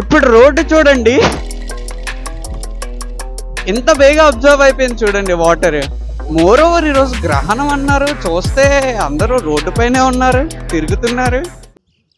ఇప్పుడు రోడ్డు చూడండి, ఎంత బేగా అబ్జర్వ్ అయిపోయింది చూడండి వాటర్. మోర్ ఓవర్ ఈరోజు గ్రహణం అన్నారు, చూస్తే అందరూ రోడ్డు పైనే ఉన్నారు, తిరుగుతున్నారు.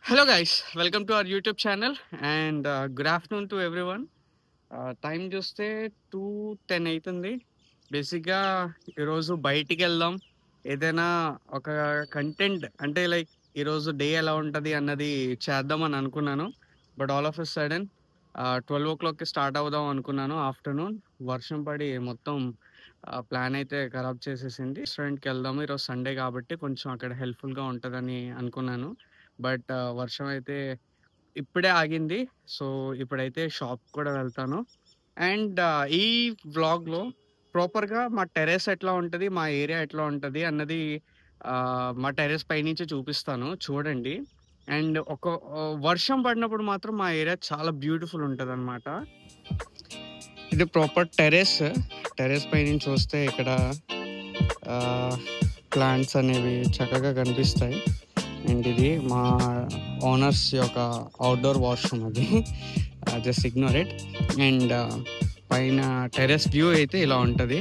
Hello guys, welcome to our YouTube channel and good afternoon to everyone. Time చూస్తే 2:10 అవుతుంది. బేసిక్గా ఈరోజు బయటికి వెళ్దాం, ఏదైనా ఒక కంటెంట్ అంటే లైక్ ఈరోజు డే ఎలా ఉంటుంది అన్నది చేద్దామని అనుకున్నాను. But all of a sudden 12 o'clockకి స్టార్ట్ అవుదాం అనుకున్నాను. ఆఫ్టర్నూన్ వర్షం పడి మొత్తం ప్లాన్ అయితే ఖరాబ్ చేసేసింది. రెస్టారెంట్కి వెళ్దాము, ఈరోజు సండే కాబట్టి కొంచెం అక్కడ హెల్ప్ఫుల్గా ఉంటుందని అనుకున్నాను. బట్ వర్షం అయితే ఇప్పుడే ఆగింది. సో ఇప్పుడైతే షాప్ కూడా వెళ్తాను. అండ్ ఈ వ్లాగ్లో ప్రాపర్గా మా టెర్రస్ ఎట్లా ఉంటుంది, మా ఏరియా ఎట్లా ఉంటుంది అన్నది మా టెర్రస్ పైనుంచి చూపిస్తాను, చూడండి. అండ్ వర్షం పడినప్పుడు మాత్రం మా ఏరియా చాలా బ్యూటిఫుల్ ఉంటుంది అనమాట. ఇది ప్రాపర్ టెర్రస్ పైనుంచి చూస్తే ఇక్కడ ప్లాంట్స్ అనేవి చక్కగా కనిపిస్తాయి. అండ్ ఇది మా ఓనర్స్ యొక్క అవుట్డోర్ వాష్రూమ్, అది జస్ట్ ఇగ్నోర్ ఇట్. అండ్ పైన టెర్రస్ వ్యూ అయితే ఇలా ఉంటుంది,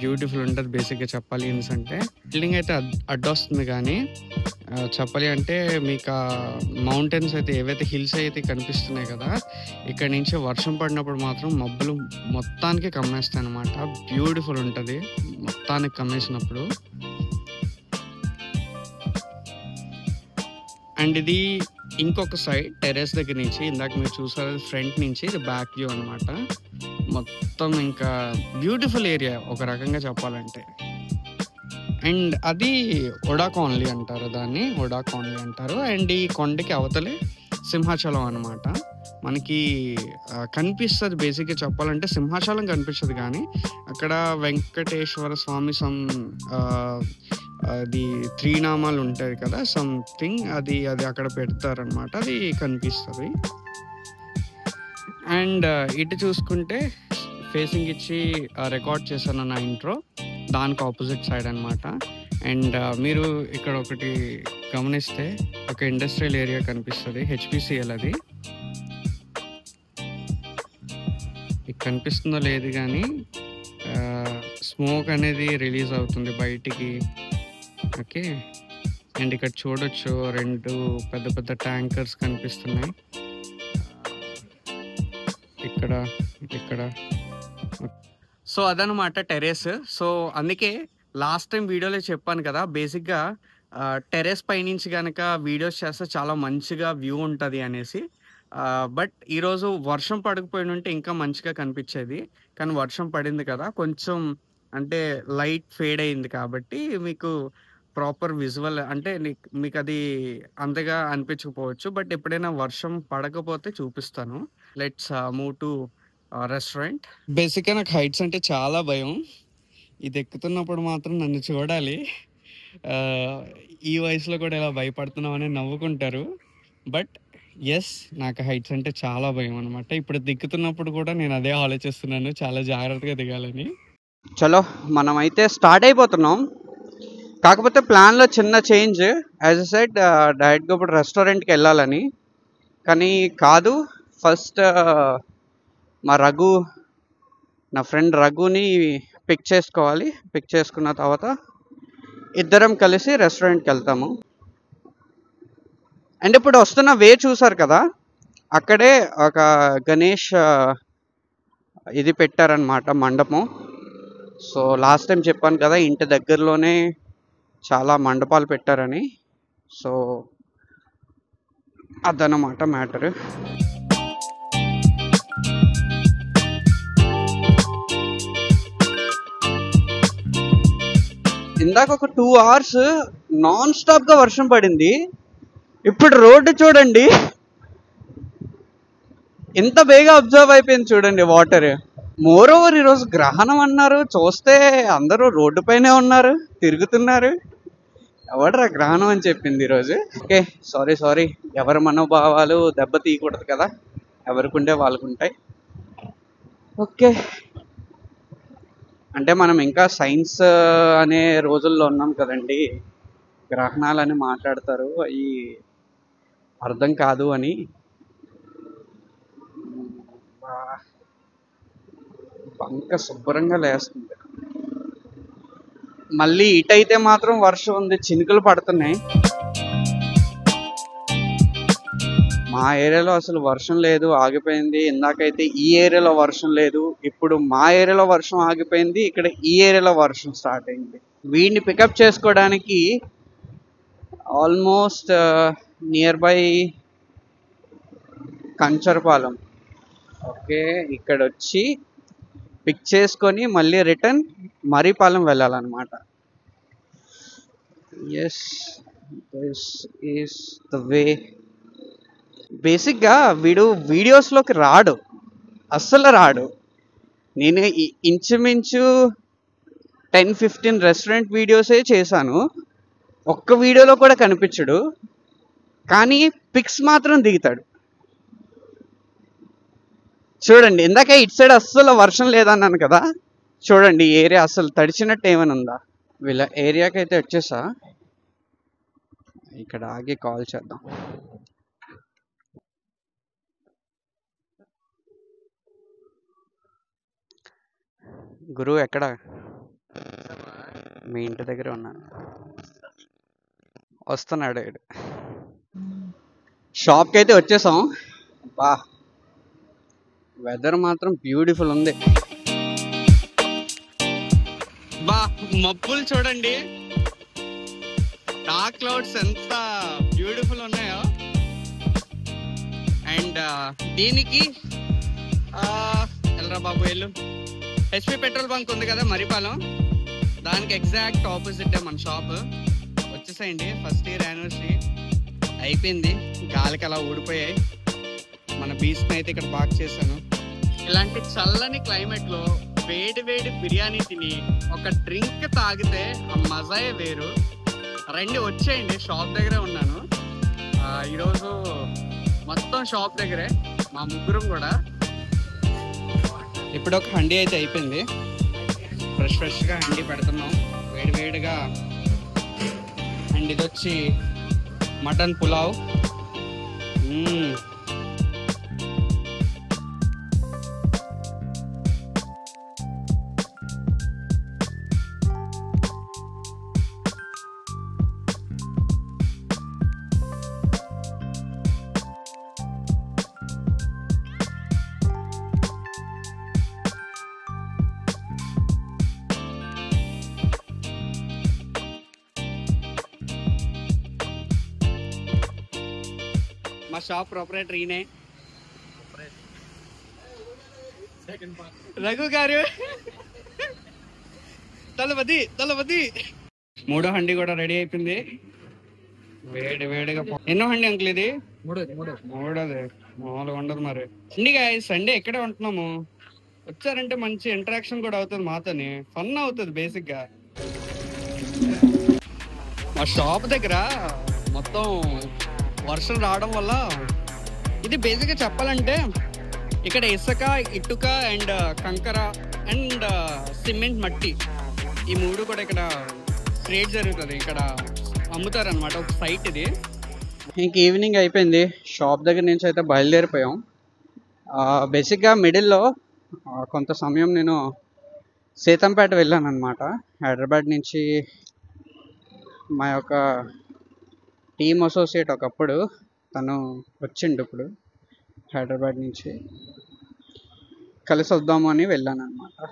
బ్యూటిఫుల్ ఉంటుంది. బేసిక్గా చెప్పాలి అంటే బిల్డింగ్ అయితే అడ్డొస్తుంది, కానీ చెప్పాలి అంటే మీకు మౌంటైన్స్ అయితే ఏవైతే హిల్స్ అయితే కనిపిస్తున్నాయి కదా, ఇక్కడ నుంచి వర్షం పడినప్పుడు మాత్రం మబ్బులు మొత్తానికి కమ్మేస్తాయి అన్నమాట. బ్యూటిఫుల్ ఉంటుంది మొత్తానికి కమ్మేసినప్పుడు. అండ్ ఇది ఇంకొక సైడ్ టెర్రస్ దగ్గర నుంచి, ఇందాక మీరు చూసారు ఫ్రంట్ నుంచి, ఇది బ్యాక్ వ్యూ అనమాట. మొత్తం ఇంకా బ్యూటిఫుల్ ఏరియా ఒక రకంగా చెప్పాలంటే. అండ్ అది ఒడా కాలనీ అంటారు, దాన్ని ఒడా కాలనీ అంటారు. అండ్ ఈ కొండకి అవతలే సింహాచలం అనమాట. మనకి కనిపిస్తుంది, బేసిక్గా చెప్పాలంటే సింహాచలం కనిపిస్తుంది, కానీ అక్కడ వెంకటేశ్వర స్వామి అది 3 నామాలు ఉంటాయి కదా, సంథింగ్ అది అక్కడ పెడతారనమాట, అది కనిపిస్తుంది. అండ్ ఇటు చూసుకుంటే ఫేసింగ్ ఇచ్చి రికార్డ్ చేశాను నా ఇంట్రో, దానికి ఆపోజిట్ సైడ్ అనమాట. అండ్ మీరు ఇక్కడ ఒకటి గమనిస్తే ఒక ఇండస్ట్రియల్ ఏరియా కనిపిస్తుంది, హెచ్పిసిఎల్. అది కనిపిస్తుందో లేదు కానీ స్మోక్ అనేది రిలీజ్ అవుతుంది బయటికి. ఓకే, అండ్ ఇక్కడ చూడొచ్చు 2 పెద్ద పెద్ద ట్యాంకర్స్ కనిపిస్తున్నాయి ఇక్కడ. సో అదనమాట టెర్రస్. సో అందుకే లాస్ట్ టైం వీడియోలో చెప్పాను కదా, బేసిక్గా టెర్రస్ పైనుంచి కనుక వీడియోస్ చేస్తే చాలా మంచిగా వ్యూ ఉంటుంది అనేసి. బట్ ఈరోజు వర్షం పడకపోయి ఉంటే ఇంకా మంచిగా కనిపించేది, కానీ వర్షం పడింది కదా, కొంచెం అంటే లైట్ ఫేడ్ అయింది కాబట్టి మీకు ప్రాపర్ విజువల్ అంటే మీకు అది అంతగా అనిపించకపోవచ్చు. బట్ ఎప్పుడైనా వర్షం పడకపోతే చూపిస్తాను. Let's move to restaurant. బేసిక్గా నాకు హైట్స్ అంటే చాలా భయం. ఇది ఎక్కుతున్నప్పుడు మాత్రం నన్ను చూడాలి, ఈ వయసులో కూడా ఇలా భయపడుతున్నావు అని నవ్వుకుంటారు. బట్ ఎస్, నాకు హైట్స్ అంటే చాలా భయం అనమాట. ఇప్పుడు దిక్కుతున్నప్పుడు కూడా నేను అదే ఆలోచిస్తున్నాను, చాలా జాగ్రత్తగా దిగాలని. చలో మనమైతే స్టార్ట్ అయిపోతున్నాం. కాకపోతే ప్లాన్లో చిన్న చేంజ్. యాజ్ ఎ సైడ్ డైరెక్ట్గా ఇప్పుడు రెస్టారెంట్కి వెళ్ళాలని, కానీ కాదు. ఫస్ట్ నా ఫ్రెండ్ రఘుని పిక్ చేసుకోవాలి. పిక్ చేసుకున్న తర్వాత ఇద్దరం కలిసి రెస్టారెంట్కి వెళ్తాము. అండ్ ఇప్పుడు వస్తున్న వే చూసారు కదా, అక్కడే ఒక గణేష్ ఇది పెట్టారనమాట, మండపం. సో లాస్ట్ టైం చెప్పాను కదా, ఇంటి దగ్గరలోనే చాలా మండపాలు పెట్టారని. సో అదనమాట మ్యాటర్. ఇందాక ఒక 2 hours నాన్ స్టాప్గా వర్షం పడింది. ఇప్పుడు రోడ్డు చూడండి, ఎంత బేగా అబ్జర్వ్ అయిపోయింది చూడండి వాటర్. మోర్ ఓవర్ ఈరోజు గ్రహణం అన్నారు, చూస్తే అందరూ రోడ్డు పైనే ఉన్నారు, తిరుగుతున్నారు. ఎవడరా గ్రహణం అని చెప్పింది ఈరోజు. ఓకే, సారీ, ఎవరి మనోభావాలు దెబ్బ తీయకూడదు కదా, ఎవరికి ఉండే వాళ్ళకు ఉంటాయి. ఓకే, అంటే మనం ఇంకా సైన్స్ అనే రోజుల్లో ఉన్నాం కదండి. గ్రహణాలని మాట్లాడతారు, అవి అర్థం కాదు అని. బంక శుభ్రంగా లేస్తుంది. మళ్ళీ ఇటైతే మాత్రం వర్షం ఉంది, చినుకులు పడుతున్నాయి. మా ఏరియాలో అసలు వర్షం లేదు, ఆగిపోయింది. ఇందాకైతే ఈ ఏరియాలో వర్షం లేదు, ఇప్పుడు మా ఏరియాలో వర్షం ఆగిపోయింది, ఇక్కడ ఈ ఏరియాలో వర్షం స్టార్ట్ అయింది. వీడిని పికప్ చేసుకోవడానికి almost near by Kancharapalem. Okay, ఇక్కడ వచ్చి పిక్ చేసుకొని మళ్ళీ రిటర్న్ మరిపాలెం వెళ్ళాలన్నమాట. Yes, this is the way. బేసిక్గా వీడు వీడియోస్లోకి రాడు, అస్సలు రాడు. నేను ఇంచుమించు 10-15 రెస్టారెంట్ వీడియోసే చేశాను, ఒక్క వీడియోలో కూడా కనిపించడు. కానీ పిక్స్ మాత్రం దిగుతాడు. చూడండి, ఇందాక ఇటు సైడ్ అస్సలు వర్షం లేదన్నాను కదా, చూడండి ఈ ఏరియా అస్సలు తడిచినట్టు ఏమైనా ఉందా. వీళ్ళ ఏరియాకి అయితే వచ్చేసా, ఇక్కడ ఆగి కాల్ చేద్దాం. గురువు ఎక్కడ? మీ ఇంటి దగ్గర ఉన్నాను. వస్తున్నాడు వీడు. షాప్కి అయితే వచ్చేసాం. బా, వెదర్ మాత్రం బ్యూటిఫుల్ ఉంది. బా, మబ్బులు చూడండి, డార్క్ క్లౌడ్స్ ఎంత బ్యూటిఫుల్ ఉన్నాయో. అండ్ దీనికి ఎల్రా బాబు వెళ్ళు, హెచ్పి పెట్రోల్ బంక్ ఉంది కదా మరిపాలెం, దానికి ఎగ్జాక్ట్ ఆపోజిట్ మన షాప్. వచ్చేసాయండి, ఫస్ట్ ఇయర్ యానివర్సరీ అయిపోయింది, గాలికి అలా ఊడిపోయాయి. మన బీచ్ని అయితే ఇక్కడ బాగా చేశాను. ఇలాంటి చల్లని క్లైమేట్లో వేడి వేడి బిర్యానీ తిని ఒక డ్రింక్ తాగితే ఆ మజాయే వేరు. రండి, వచ్చేయండి, షాప్ దగ్గరే ఉన్నాను ఈరోజు. మొత్తం షాప్ దగ్గరే, మా ముగ్గురం కూడా. ఇప్పుడు ఒక హండీ అయితే అయిపోయింది, ఫ్రెష్గా హండీ పెడుతున్నాం వేడి వేడిగా. అండ్ ఇది వచ్చి మటన్ పులావ్. మా షాప్ ప్రొపరేటర్ ఈయనే, రఘు గారు. తలపతి. మూడో హండీ కూడా రెడీ అయిపోయింది, వేడి వేడిగా. ఎన్నో హండీ అంకుల్ ఇది? మూడోది. మామూలుగా ఉండదు మరి. అండి గాయ్స్, సండే ఎక్కడే ఉంటున్నాము, వచ్చారంటే మంచి ఇంటరాక్షన్ కూడా అవుతుంది మాతోని, ఫన్ అవుతుంది. బేసిక్ గా మా షాప్ దగ్గర మొత్తం వర్షం రావడం వల్ల, ఇది బేసిక్గా చెప్పాలంటే ఇక్కడ ఇసుక, ఇటుక అండ్ కంకర అండ్ సిమెంట్, మట్టి, ఈ మూడు కూడా ఇక్కడ ట్రేడ్ జరుగుతుంది, ఇక్కడ అమ్ముతారనమాట. ఒక సైట్ ఇది. ఇంక ఈవినింగ్ అయిపోయింది, షాప్ దగ్గర నుంచి అయితే బయలుదేరిపోయాం. బేసిక్గా మిడిల్లో కొంత సమయం నేను సీతంపేట వెళ్ళాను అనమాట. హైదరాబాద్ నుంచి మా యొక్క టీమ్ అసోసియేట్ ఒకప్పుడు తను వచ్చిండు, ఇప్పుడు హైదరాబాద్ నుంచి కలిసి వద్దాము అని వెళ్ళాను అనమాట.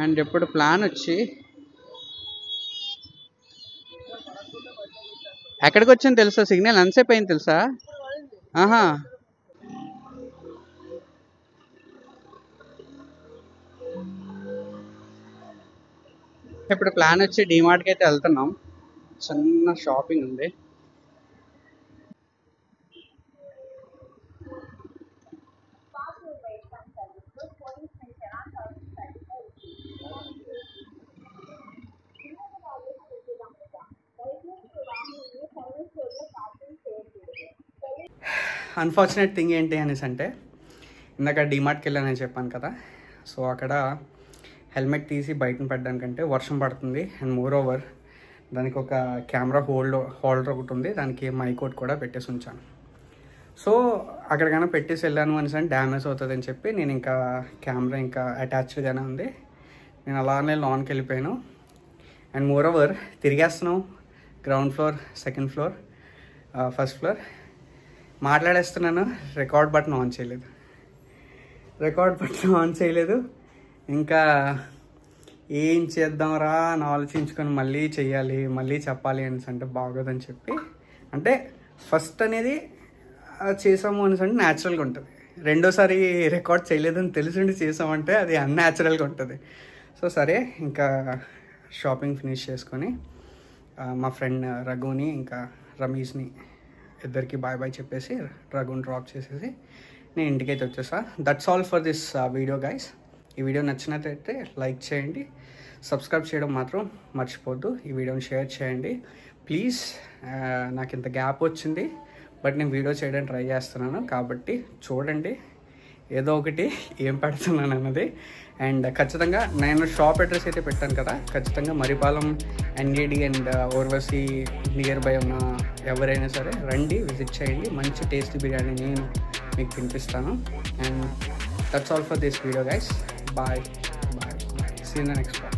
అండ్ ఇప్పుడు ప్లాన్ వచ్చి ఎక్కడికి వచ్చింది తెలుసా? సిగ్నల్ ఎంతసేపు అయింది తెలుసా? ఆహా, ఇప్పుడు ప్లాన్ వచ్చి డిమార్ట్కి అయితే వెళ్తున్నాం, చిన్న షాపింగ్ ఉంది. అన్ఫార్చునేట్ థింగ్ ఏంటి అనేసి అంటే, ఇందాక డిమార్ట్కి వెళ్ళానని చెప్పాను కదా, సో అక్కడ హెల్మెట్ తీసి బయటను పెట్టడానికంటే వర్షం పడుతుంది. అండ్ మోర్ ఓవర్ దానికి ఒక కెమెరా హోల్డర్ ఒకటి ఉంది, దానికి మైక్ ఒకటి కూడా పెట్టేసి ఉంచాను. సో అక్కడికైనా పెట్టేసి వెళ్ళాను అనేసి డ్యామేజ్ అవుతుంది అని చెప్పి నేను ఇంకా కెమెరా ఇంకా అటాచ్డ్గానే ఉంది. నేను అలానే లాన్కి వెళ్ళిపోయాను. అండ్ మోర్ ఓవర్ తిరిగేస్తున్నాం, ground floor, second floor, first floor. మాట్లాడేస్తున్నాను, రికార్డ్ బటన్ ఆన్ చేయలేదు. ఇంకా ఏం చేద్దాంరా అని ఆలోచించుకొని మళ్ళీ చెయ్యాలి, మళ్ళీ చెప్పాలి అనేసి అంటే బాగోదని చెప్పి, అంటే ఫస్ట్ అనేది చేసాము అనేసి అంటే న్యాచురల్గా ఉంటుంది. రెండోసారి రికార్డ్ చేయలేదని తెలిసిండి చేసామంటే అది అన్యాచురల్గా ఉంటుంది. సో సరే ఇంకా షాపింగ్ ఫినిష్ చేసుకొని మా ఫ్రెండ్ రఘుని ఇంకా రమేష్ని ఇద్దరికి బాయ్ చెప్పేసి రఘుని డ్రాప్ చేసేసి నేను ఇంటికైతే వచ్చేసా. That's all for this video guys. ఈ వీడియో నచ్చినట్లయితే లైక్ చేయండి, సబ్స్క్రైబ్ చేయడం మాత్రం మర్చిపోద్దు. ఈ వీడియోని షేర్ చేయండి ప్లీజ్. నాకు ఇంత గ్యాప్ వచ్చింది, బట్ నేను వీడియో చేయడానికి ట్రై చేస్తున్నాను కాబట్టి చూడండి ఏదో ఒకటి ఏం పెడుతున్నాను అన్నది. అండ్ ఖచ్చితంగా నేను షాప్ అడ్రస్ అయితే పెట్టాను కదా, ఖచ్చితంగా Marripalem NAD and Urvasi near by ఉన్న ఎవరైనా సరే రండి, విజిట్ చేయండి. మంచి టేస్టీ బిర్యానీ నేను మీకు తినిపిస్తాను. And that's all for this video guys. Bye. See you in the next one.